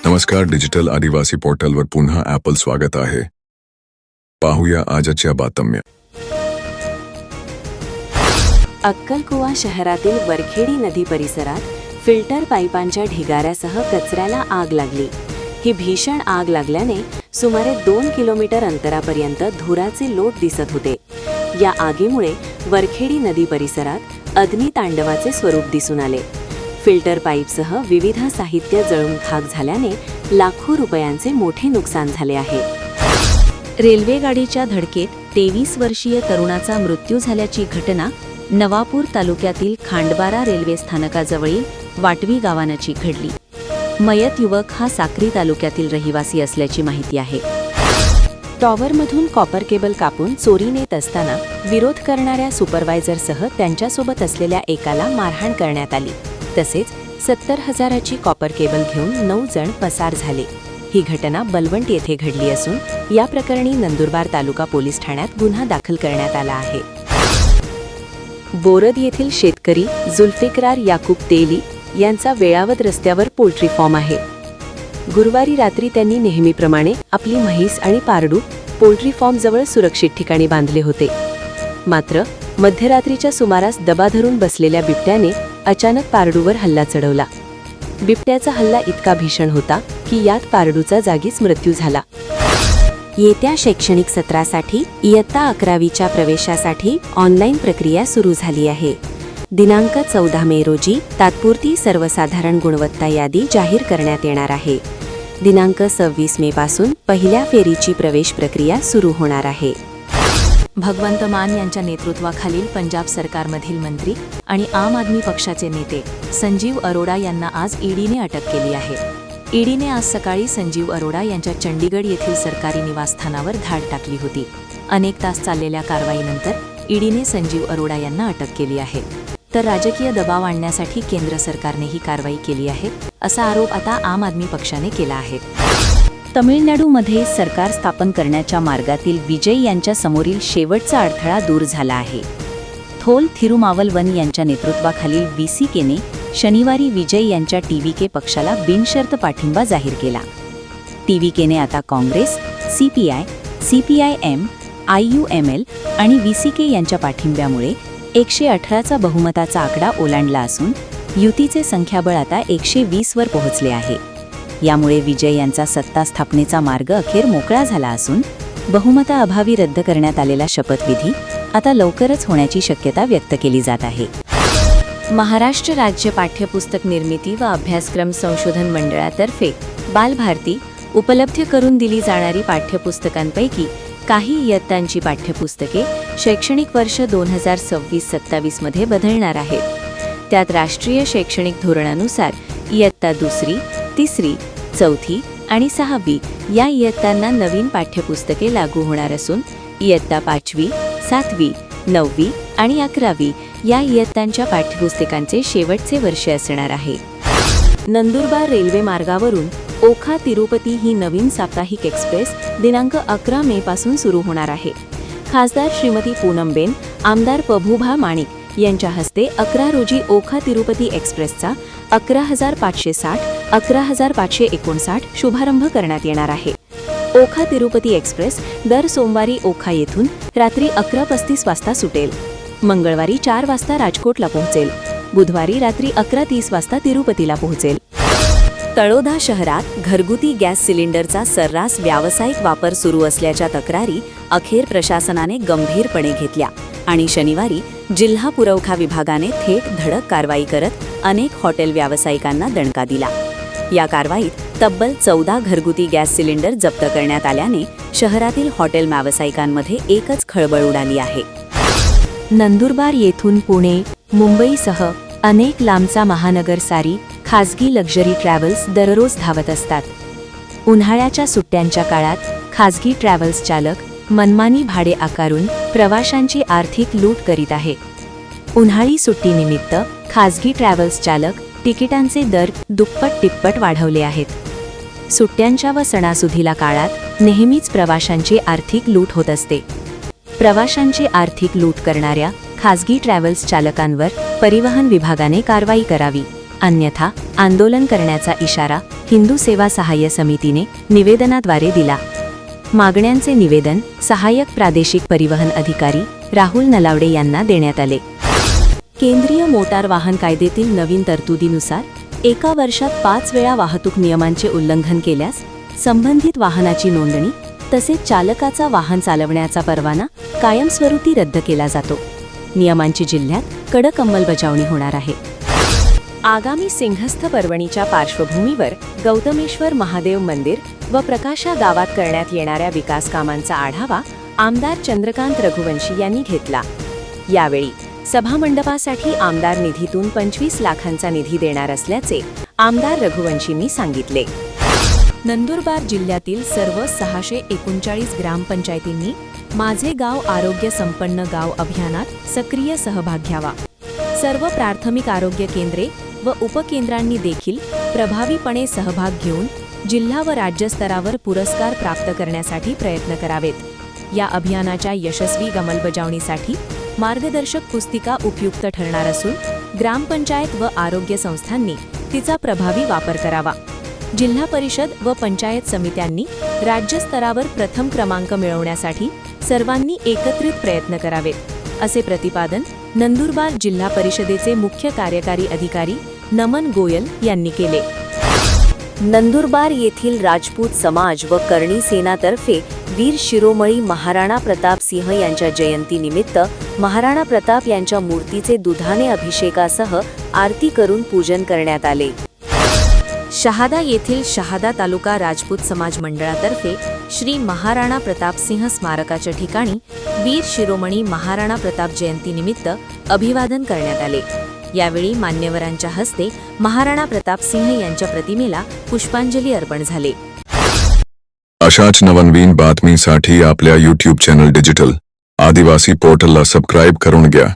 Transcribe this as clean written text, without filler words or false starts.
नमस्कार, डिजिटल आदिवासी पोर्टलवर पुन्हा ॲपल स्वागत आहे. पाहूया आजच्या बातम्या. अक्कलकुवा शहरातील वरखेडी नदी परिसरात फिल्टर पाईपांच्या ढिगाऱ्यासह कचऱ्याला आग लागली. ही भीषण आग लागल्याने सुमारे 2 किलोमीटर अंतरापर्यंत धुराचे लोट दिसत होते. या आगीमुळे वरखेडी नदी परिसरात अग्नितांडवाचे स्वरूप दिसून आले. फिल्टर पाईपसह विविध साहित्य जळून खाक झाल्याने लाखो रुपयांचे मोठे नुकसान झाले आहे. रेल्वे गाडीच्या धडकेत 23 वर्षीय तरुणाचा मृत्यू झाल्याची घटना नवापूर तालुक्यातील खांडबारा रेल्वे स्थानकाजवळील वाटवी गावानची घडली. मयत युवक हा साक्री तालुक्यातील रहिवासी असल्याची माहिती आहे. टॉवरमधून कॉपर केबल कापून चोरी नेत असताना विरोध करणाऱ्या सुपरवायझरसह त्यांच्यासोबत असलेल्या एकाला मारहाण करण्यात आली. तसेच 70,000ची कॉपर केबल घेऊन 9 जण पसार झाले. ही घटना बलवंत येथे घडली असून या प्रकरणी नंदुरबार तालुका पोलीस ठाण्यात गुन्हा दाखल करण्यात आला आहे. बोरद येथील शेतकरी जुल्फिकार याकूब तेली यांचा वेळावत रस्त्यावर पोल्ट्री फार्म आहे. गुरुवारी रात्री त्यांनी नेहमीप्रमाणे आपली म्हैस आणि पारडू पोल्ट्री फार्मजवळ सुरक्षित ठिकाणी बांधले होते. मात्र मध्यरात्रीच्या सुमारास दबा धरून बसलेल्या बिबट्याने अचानक पारडूवर हल्ला चढवला. बिबट्याचा हल्ला इतका भीषण होता की यात पारडूचा जागीच मृत्यू झाला. येत्या शैक्षणिक सत्रासाठी इयत्ता 11वीच्या प्रवेशासाठी ऑनलाईन प्रक्रिया सुरू झाली आहे. दिनांक 14 मे रोजी तात्पुरती सर्वसाधारण गुणवत्ता यादी जाहीर करण्यात येणार आहे. दिनांक 26 मे पासून पहिल्या फेरीची प्रवेश प्रक्रिया सुरू होणार आहे. भगवंत मान यांच्या नेतृत्वाखालील पंजाब सरकारमधील मंत्री आणि आम आदमी पक्षाचे नेते संजीव अरोडा यांना आज ईडीने अटक केली आहे. ईडीने आज सकाळी संजीव अरोडा यांच्या चंडीगड येथील सरकारी निवासस्थानावर धाड टाकली होती. अनेक तास चाललेल्या कारवाईनंतर ईडीने संजीव अरोडा यांना अटक केली आहे. तर राजकीय दबाव आणण्यासाठी केंद्र सरकारने ही कारवाई केली आहे असा आरोप आता आम आदमी पक्षाने केला आहे. तमिळनाडूमध्ये सरकार स्थापन करण्याच्या मार्गातील विजय यांच्या समोरील शेवटचा अडथळा दूर झाला आहे. थोल थिरुमावलवन यांच्या नेतृत्वाखालील व्हीसीकेने शनिवारी विजय यांच्या टीव्हीके पक्षाला बिनशर्त पाठिंबा जाहीर केला. टीव्हीकेने आता काँग्रेस, सीपीआय, सीपीआयएम, आययूएमएल आणि व्हीसीके यांच्या पाठिंब्यामुळे 118चा बहुमताचा आकडा ओलांडला असून युतीचे संख्याबळ आता 120 वर पोहोचले आहे. यामुळे विजय यांचा सत्ता स्थापनेचा मार्ग अखेर मोकळा झाला असून बहुमताअभावी रद्द करण्यात आलेला शपथविधी आता लवकरच होण्याची शक्यता व्यक्त केली जात आहे. महाराष्ट्र राज्य पाठ्यपुस्तक निर्मिती व अभ्यासक्रम संशोधन मंडळातर्फे बालभारती उपलब्ध करून दिली जाणारी पाठ्यपुस्तकांपैकी काही इयत्तांची पाठ्यपुस्तके शैक्षणिक वर्ष 2026-27 मध्ये बदलणार आहेत. त्यात राष्ट्रीय शैक्षणिक धोरणानुसार इयत्ता 2री, 3री, 4थी आणि 6वी या इयत्तांना नवीन पाठ्यपुस्तके लागू होणार असून इयत्ता 5वी, 7वी, 9वी आणि 11वी या इयत्तांच्या पाठ्यपुस्तकांचे शेवटचे वर्ष असणार आहे. नंदुरबार रेल्वे मार्गावरून ओखा तिरुपती ही नवीन साप्ताहिक एक्सप्रेस दिनांक 11 मे पासून सुरू होणार आहे. खासदार श्रीमती पूनमबेन, आमदार पभूभा माणिक यांच्या हस्ते 11 रोजी ओखा तिरुपती एक्सप्रेसचा 11,560, 11,559 शुभारंभ करण्यात येणार आहे. ओखा तिरुपती एक्सप्रेस दर सोमवारी ओखा येथून रात्री 11:35 वाजता सुटेल. मंगळवारी 4 वाजता राजकोटला पोहोचेल. बुधवारी रात्री 11:30 वाजता तिरुपतीला पोहोचेल. तळोदा शहरात घरगुती गॅस सिलेंडरचा सर्रास व्यावसायिक वापर सुरू असल्याच्या तक्रारी अखेर प्रशासनाने गंभीरपणे घेतल्या आणि शनिवारी जिल्हा पुरवठा विभागाने थेट धडक कारवाई करत अनेक हॉटेल व्यावसायिकांना दणका दिला. या कारवाईत तब्बल 14 घरगुती गॅस सिलेंडर जप्त करण्यात आल्याने शहरातील हॉटेल व्यावसायिकांमध्ये एकच खळबळ उडाली आहे. नंदुरबार येथून पुणे, मुंबईसह अनेक लांबचा महानगर सारी खासगी लक्झरी ट्रॅव्हल्स दररोज धावत असतात. उन्हाळ्याच्या सुट्ट्यांच्या काळात खासगी ट्रॅव्हल्स चालक मनमानी भाडे आकारून प्रवाशांची आर्थिक लूट करीत आहे. उन्हाळी सुट्टीनिमित्त खासगी ट्रॅव्हल्स चालक तिकिटांचे दर दुप्पट-तिप्पट वाढवले आहेत. सुट्ट्यांच्या व सणासुदीला काळात नेहमीच प्रवाशांची आर्थिक लूट होत असते. प्रवाशांची आर्थिक लूट करणाऱ्या खासगी ट्रॅव्हल्स चालकांवर परिवहन विभागाने कारवाई करावी अन्यथा आंदोलन करण्याचा इशारा हिंदू सेवा सहाय्य समितीने निवेदनाद्वारे दिला. मागण्यांचे निवेदन सहाय्यक प्रादेशिक परिवहन अधिकारी राहुल नलावडे यांना देण्यात आले. केंद्रीय मोटार वाहन कायद्यातील नवीन तरतुदीनुसार एका वर्षात 5 वेळा वाहतूक नियमांचे उल्लंघन केल्यास संबंधित वाहनाची नोंदणी तसेच चालकाचा वाहन चालवण्याचा परवाना कायमस्वरूपी रद्द केला जातो. नियमांची जिल्ह्यात कडक अंमलबजावणी होणार आहे. आगामी सिंहस्थ पर्वणीच्या पार्श्वभूमीवर गौतमेश्वर महादेव मंदिर व प्रकाशा गावात करण्यात येणाऱ्या विकास कामांचा आढावा आमदार चंद्रकांत रघुवंशी यांनी घेतला. यावेळी सभामंडपासाठी आमदार निधीतून 25 लाखांचा निधी देणार असल्याचे आमदार रघुवंशींनी सांगितले. नंदुरबार जिल्ह्यातील सर्व 639 ग्रामपंचायतींनी माझे गाव आरोग्य संपन्न गाव अभियानात सक्रिय सहभाग घ्यावा. सर्व प्राथमिक आरोग्य केंद्रे व उपकेंद्रांनी देखील प्रभावीपणे सहभाग घेऊन जिल्हा व राज्यस्तरावर पुरस्कार प्राप्त करण्यासाठी प्रयत्न करावेत. या अभियानाच्या यशस्वी अंमलबजावणीसाठी मार्गदर्शक पुस्तिका उपयुक्त ठरणार असून ग्रामपंचायत व आरोग्य संस्थांनी तिचा प्रभावी वापर करावा. जिल्हा परिषद व पंचायत समित्यांनी राज्यस्तरावर प्रथम क्रमांक मिळवण्यासाठी सर्वांनी एकत्रित प्रयत्न करावेत, असे प्रतिपादन नंदुरबार जिल्हा परिषदेचे मुख्य कार्यकारी अधिकारी नमन गोयल यांनी केले. नंदुरबार येथील राजपूत समाज व करणी सेनातर्फे वीर शिरोमणी महाराणा प्रताप सिंह यांच्या जयंतीनिमित्त महाराणा प्रताप यांच्या मूर्तीचे दुधाने अभिषेकासह आरती करून पूजन करण्यात आले. शहादा येथील शहादा तालुका राजपूत समाज मंडळातर्फे श्री महाराणा प्रताप सिंह स्मारकाच्या ठिकाणी वीर शिरोमणी महाराणा प्रताप जयंतीनिमित्त अभिवादन करण्यात आले. यावेळी मान्यवरांच्या हस्ते महाराणा प्रताप सिंह यांच्या प्रतिमेला पुष्पांजली अर्पण झाले. अशाच नवनवीन बातमीसाठी आपल्या YouTube चॅनल डिजिटल आदिवासी पोर्टलला सबस्क्राईब करून घ्या.